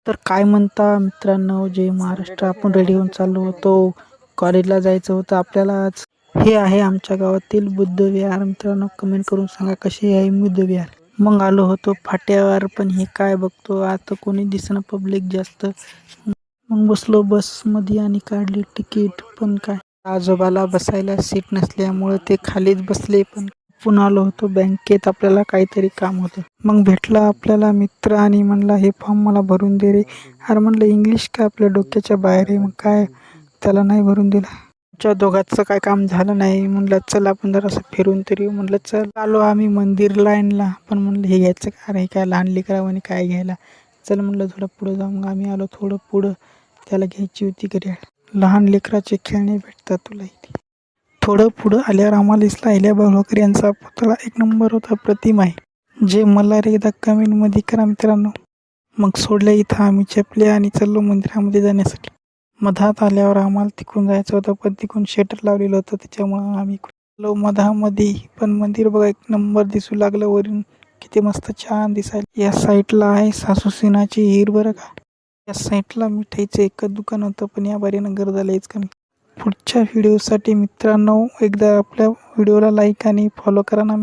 तर काय म्हणता मित्रांनो, जय महाराष्ट्र. आपण रेडी होऊन चाललो होतो, कॉलेजला जायचं होतं आपल्याला आज. हे आहे आमच्या गावातील बुद्ध विहार. मित्रांनो, कमेंट करून सांगा कशी आहे बुद्ध विहार. मग आलो होतो फाट्यावर, पण हे काय बघतो आता कोणी दिसेना, पब्लिक जास्त. मग बसलो बसमध्ये आणि काढली तिकीट. पण काय, आजोबाला बसायला सीट नसल्यामुळे ते खालीच बसले. पण पुन्हा आलो होतो बँकेत, आपल्याला काहीतरी काम होतं. मग भेटला आपल्याला मित्र आणि म्हणला हे फॉर्म मला भरून दे रे. अरे म्हणलं इंग्लिश काय आपल्या डोक्याच्या बाहेर आहे. मग काय त्याला नाही भरून दिला. आमच्या दोघांचं काय काम झालं नाही. म्हणलं चल आपण जरासं फिरून तरी येऊ. म्हणलं चल. आलो आम्ही मंदिर लाईनला. पण म्हणलं हे घ्यायचं का रे, काय लहान लेकरावानी काय घ्यायला. चल म्हणलं थोडं पुढं जाऊ. मग आम्ही आलो थोडं पुढं. त्याला घ्यायची होती घड्याळ. लहान लेकराचे खेळणे भेटतात तुला इथे. थोडं पुढं आल्यावर आम्हाला दिसला अहिल्याबाई होळकर यांचा पुतळा. एक नंबर होता, प्रतिमा आहे. जे मला रे एकदा कमेंटमध्ये करा मित्रांनो. मग सोडल्या इथं आम्ही चपल्या आणि चाललो मंदिरामध्ये जाण्यासाठी. मधात आल्यावर आम्हाला तिकडून जायचं होतं, पण तिकडून शटर लावलेलं होतं, त्याच्यामुळं आम्ही आलो मधामध्ये. पण मंदिर बघा एक नंबर दिसू लागलं वरून. किती मस्त छान दिसायला. या साईडला आहे सासूसिनाची हिर बरं का. या साईडला मिठाईचं एकच दुकान होतं, पण या बारीनं गर्दी लईच कमी. पुढच्या व्हिडिओसाठी मित्रांनो एकदा आपल्या व्हिडिओला लाईक आणि फॉलो करा ना.